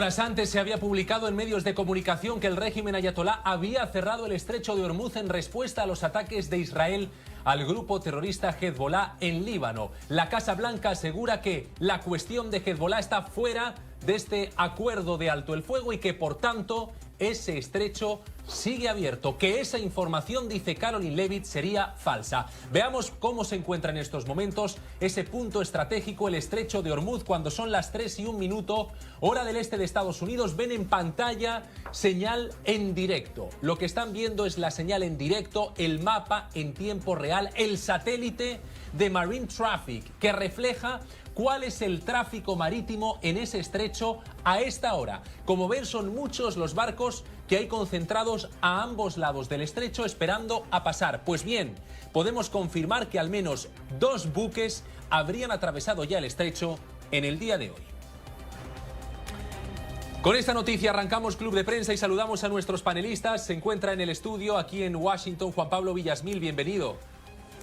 Horas antes se había publicado en medios de comunicación que el régimen ayatolá había cerrado el estrecho de Hormuz en respuesta a los ataques de Israel al grupo terrorista Hezbollah en Líbano. La Casa Blanca asegura que la cuestión de Hezbollah está fuera de este acuerdo de alto el fuego y que, por tanto, ese estrecho sigue abierto, que esa información, dice Caroline Levitt, sería falsa. Veamos cómo se encuentra en estos momentos ese punto estratégico, el estrecho de Hormuz, cuando son las 3:01, hora del este de Estados Unidos. Ven en pantalla señal en directo. Lo que están viendo es la señal en directo, el mapa en tiempo real, el satélite de Marine Traffic, que refleja cuál es el tráfico marítimo en ese estrecho a esta hora. Como ven, son muchos los barcos que hay concentrados a ambos lados del estrecho esperando a pasar. Pues bien, podemos confirmar que al menos 2 buques habrían atravesado ya el estrecho en el día de hoy. Con esta noticia arrancamos Club de Prensa y saludamos a nuestros panelistas. Se encuentra en el estudio aquí en Washington Juan Pablo Villasmil, bienvenido.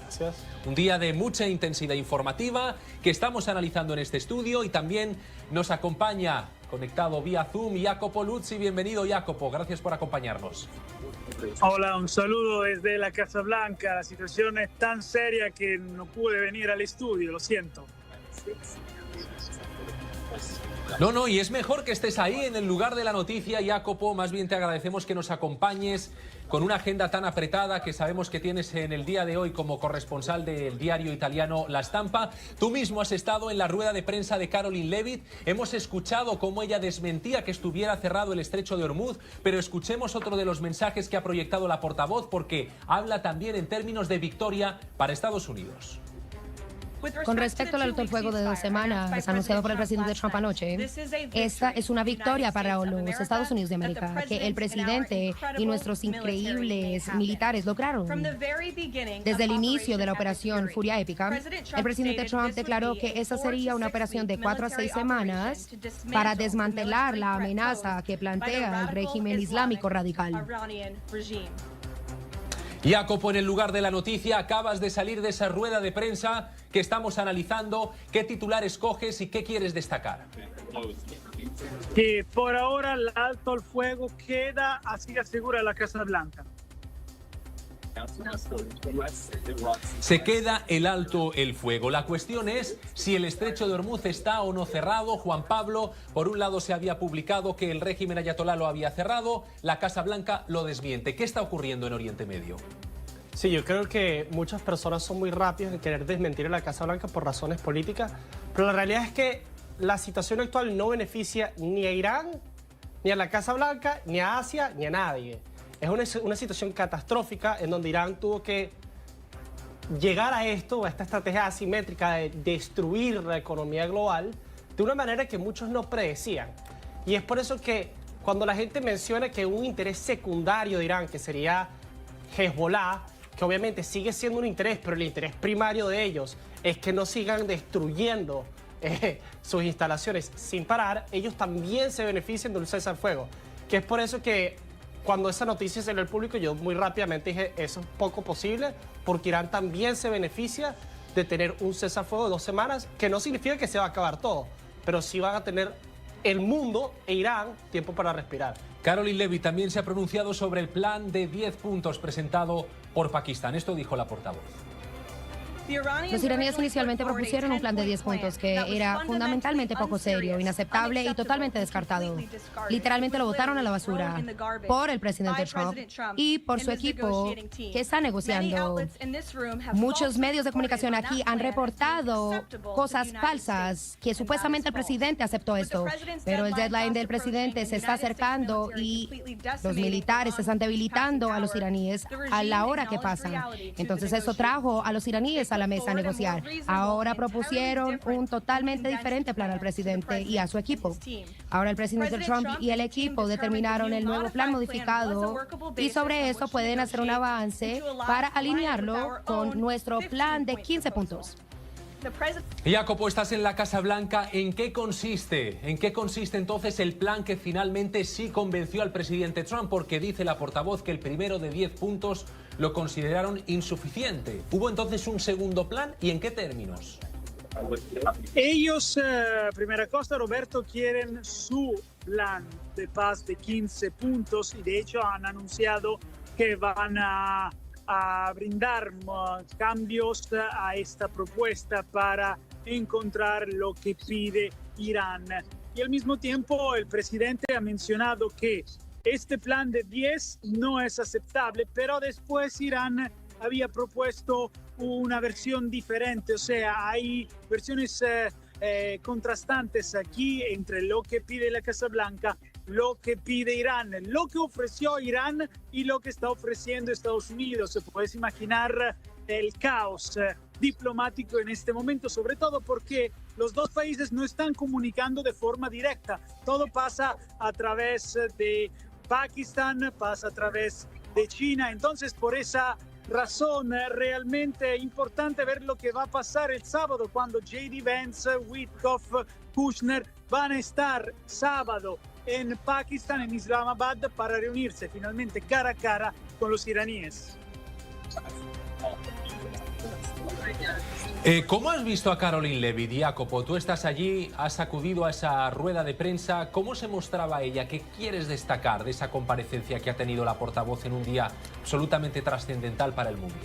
Gracias. Un día de mucha intensidad informativa que estamos analizando en este estudio, y también nos acompaña conectado vía Zoom Jacopo Luzzi. Bienvenido, Jacopo, gracias por acompañarnos. Hola, un saludo desde la Casa Blanca. La situación es tan seria que no pude venir al estudio, lo siento. No, y es mejor que estés ahí en el lugar de la noticia, Jacopo. Más bien te agradecemos que nos acompañes con una agenda tan apretada que sabemos que tienes en el día de hoy como corresponsal del diario italiano La Stampa. Tú mismo has estado en la rueda de prensa de Caroline Levitt. Hemos escuchado cómo ella desmentía que estuviera cerrado el estrecho de Hormuz, pero escuchemos otro de los mensajes que ha proyectado la portavoz, porque habla también en términos de victoria para Estados Unidos. Con respecto al alto el fuego de 2 semanas anunciado por el presidente Trump anoche, esta es una victoria para los Estados Unidos de América, que el presidente y nuestros increíbles militares lograron. Desde el inicio de la operación Furia Épica, el presidente Trump declaró que esa sería una operación de 4 a 6 semanas para desmantelar la amenaza que plantea el régimen islámico radical. Jacopo, en el lugar de la noticia, acabas de salir de esa rueda de prensa que estamos analizando. ¿Qué titular escoges y qué quieres destacar? Que por ahora el alto el fuego queda, así asegura la Casa Blanca. Se queda el alto el fuego. La cuestión es si el estrecho de Hormuz está o no cerrado. Juan Pablo, por un lado se había publicado que el régimen ayatolá lo había cerrado, la Casa Blanca lo desmiente. ¿Qué está ocurriendo en Oriente Medio? Sí, yo creo que muchas personas son muy rápidas en querer desmentir a la Casa Blanca por razones políticas, pero la realidad es que la situación actual no beneficia ni a Irán, ni a la Casa Blanca, ni a Asia, ni a nadie. Es una situación catastrófica en donde Irán tuvo que llegar a esto, a esta estrategia asimétrica de destruir la economía global de una manera que muchos no predecían. Y es por eso que cuando la gente menciona que un interés secundario de Irán, que sería Hezbollah, que obviamente sigue siendo un interés, pero el interés primario de ellos es que no sigan destruyendo sus instalaciones sin parar, ellos también se benefician de un cese al fuego. Que es por eso que cuando esa noticia salió al público, yo muy rápidamente dije, eso es poco posible, porque Irán también se beneficia de tener un cese al fuego de 2 semanas, que no significa que se va a acabar todo, pero sí van a tener el mundo e Irán tiempo para respirar. Caroline Levitt también se ha pronunciado sobre el plan de 10 puntos presentado por Pakistán. Esto dijo la portavoz. Los iraníes inicialmente propusieron un plan de 10 puntos que era fundamentalmente poco serio, inaceptable y totalmente descartado. Literalmente lo botaron a la basura por el presidente Trump y por su equipo que está negociando. Muchos medios de comunicación aquí han reportado cosas falsas, que supuestamente el presidente aceptó esto, pero el deadline del presidente se está acercando y los militares están debilitando a los iraníes a la hora que pasan. Entonces eso trajo a los iraníes a la mesa a negociar. Ahora propusieron un totalmente diferente plan al presidente y a su equipo. Ahora el presidente Trump y el equipo determinaron el nuevo plan modificado y sobre eso pueden hacer un avance para alinearlo con nuestro plan de 15 puntos. Jacopo, estás en la Casa Blanca. ¿En qué consiste? ¿En qué consiste entonces el plan que finalmente sí convenció al presidente Trump? Porque dice la portavoz que el primero de 10 puntos lo consideraron insuficiente. ¿Hubo entonces un segundo plan y en qué términos? Ellos, primera cosa, Roberto, quieren su plan de paz de 15 puntos y de hecho han anunciado que van a brindar cambios a esta propuesta para encontrar lo que pide Irán. Y al mismo tiempo el presidente ha mencionado que este plan de 10 no es aceptable, pero después Irán había propuesto una versión diferente, o sea, hay versiones contrastantes aquí entre lo que pide la Casa Blanca, lo que pide Irán, lo que ofreció Irán y lo que está ofreciendo Estados Unidos. Se puedes imaginar el caos diplomático en este momento, sobre todo porque los dos países no están comunicando de forma directa. Todo pasa a través de Pakistán, pasa a través de China. Entonces, por esa razón, realmente importante ver lo que va a pasar el sábado cuando J.D. Vance, Witkoff, Kushner van a estar sábado en Pakistán, en Islamabad, para reunirse finalmente cara a cara con los iraníes. ¿Cómo has visto a Caroline Levitt, Jacopo? Tú estás allí, has acudido a esa rueda de prensa. ¿Cómo se mostraba ella? ¿Qué quieres destacar de esa comparecencia que ha tenido la portavoz en un día absolutamente trascendental para el mundo?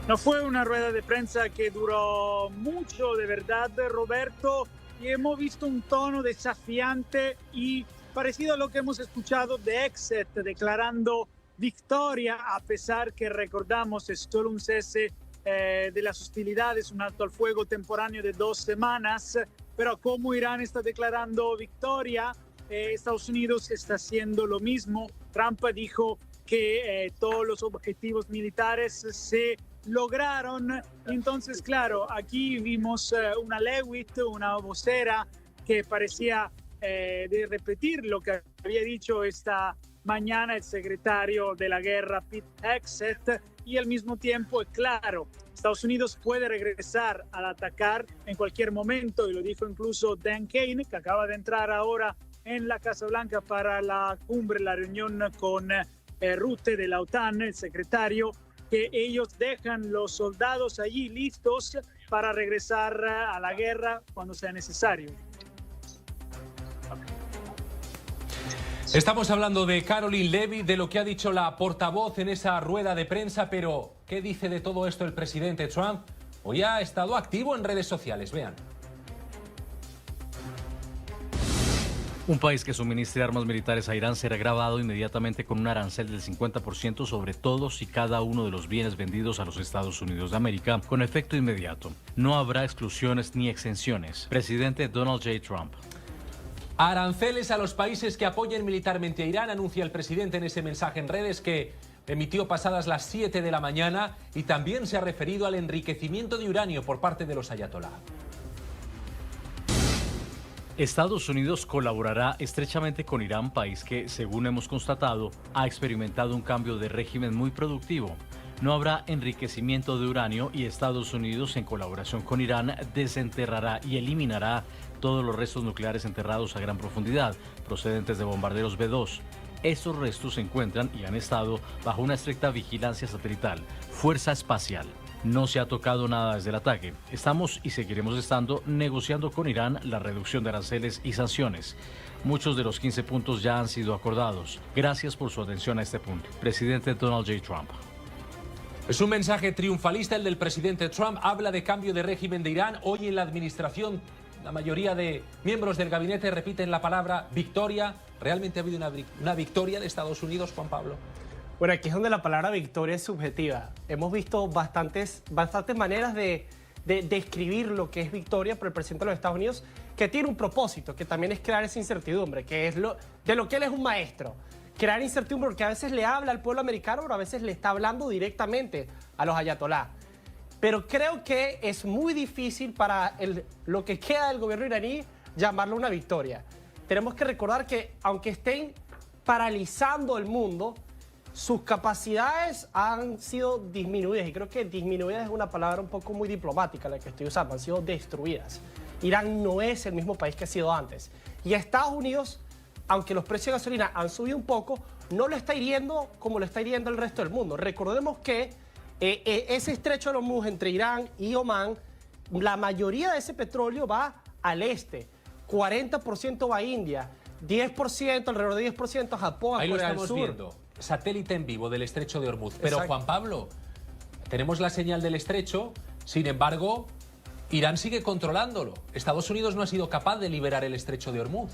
No fue una rueda de prensa que duró mucho, de verdad, Roberto, y hemos visto un tono desafiante y parecido a lo que hemos escuchado de Exet, declarando victoria, a pesar que recordamos es solo un cese de las hostilidades, un alto al fuego temporáneo de 2 semanas, pero como Irán está declarando victoria, Estados Unidos está haciendo lo mismo. Trump dijo que todos los objetivos militares se lograron. Entonces, claro, aquí vimos una Lewitt, una vocera que parecía de repetir lo que había dicho esta mañana el secretario de la guerra, Pete Hegseth, y al mismo tiempo, claro, Estados Unidos puede regresar al atacar en cualquier momento, y lo dijo incluso Dan Kane, que acaba de entrar ahora en la Casa Blanca para la cumbre, la reunión con Rutte de la OTAN, el secretario, que ellos dejan los soldados allí listos para regresar a la guerra cuando sea necesario. Estamos hablando de Caroline Levitt, de lo que ha dicho la portavoz en esa rueda de prensa, pero ¿qué dice de todo esto el presidente Trump? Hoy ha estado activo en redes sociales, vean. Un país que suministre armas militares a Irán será grabado inmediatamente con un arancel del 50% sobre todos y cada uno de los bienes vendidos a los Estados Unidos de América, con efecto inmediato. No habrá exclusiones ni exenciones. Presidente Donald J. Trump. Aranceles a los países que apoyen militarmente a Irán, anuncia el presidente en ese mensaje en redes que emitió pasadas las 7 de la mañana, y también se ha referido al enriquecimiento de uranio por parte de los ayatolá. Estados Unidos colaborará estrechamente con Irán, país que, según hemos constatado, ha experimentado un cambio de régimen muy productivo. No habrá enriquecimiento de uranio y Estados Unidos, en colaboración con Irán, desenterrará y eliminará todos los restos nucleares enterrados a gran profundidad, procedentes de bombarderos B-2. Estos restos se encuentran y han estado bajo una estricta vigilancia satelital. Fuerza espacial. No se ha tocado nada desde el ataque. Estamos y seguiremos estando negociando con Irán la reducción de aranceles y sanciones. Muchos de los 15 puntos ya han sido acordados. Gracias por su atención a este punto. Presidente Donald J. Trump. Es un mensaje triunfalista el del presidente Trump. Habla de cambio de régimen de Irán. Hoy en la administración, la mayoría de miembros del gabinete repiten la palabra victoria. ¿Realmente ha habido una victoria de Estados Unidos, Juan Pablo? Bueno, aquí es donde la palabra victoria es subjetiva. Hemos visto bastantes maneras de describir lo que es victoria por el presidente de los Estados Unidos, que tiene un propósito, que también es crear esa incertidumbre, que es de lo que él es un maestro. Crear incertidumbre, porque a veces le habla al pueblo americano, pero a veces le está hablando directamente a los ayatolá. Pero creo que es muy difícil para lo que queda del gobierno iraní llamarlo una victoria. Tenemos que recordar que aunque estén paralizando el mundo, sus capacidades han sido disminuidas, y creo que disminuidas es una palabra un poco muy diplomática la que estoy usando, han sido destruidas. Irán no es el mismo país que ha sido antes. Y Estados Unidos, aunque los precios de gasolina han subido un poco, no lo está hiriendo como lo está hiriendo el resto del mundo. Recordemos que ese estrecho de Hormuz entre Irán y Omán la mayoría de ese petróleo va al este, 40% va a India, 10%, alrededor de 10% a Japón, a Ahí lo Corea del estamos Sur. viendo. Satélite en vivo del estrecho de Hormuz. Pero Exacto. Juan Pablo, tenemos la señal del estrecho, sin embargo, Irán sigue controlándolo. Estados Unidos no ha sido capaz de liberar el estrecho de Hormuz.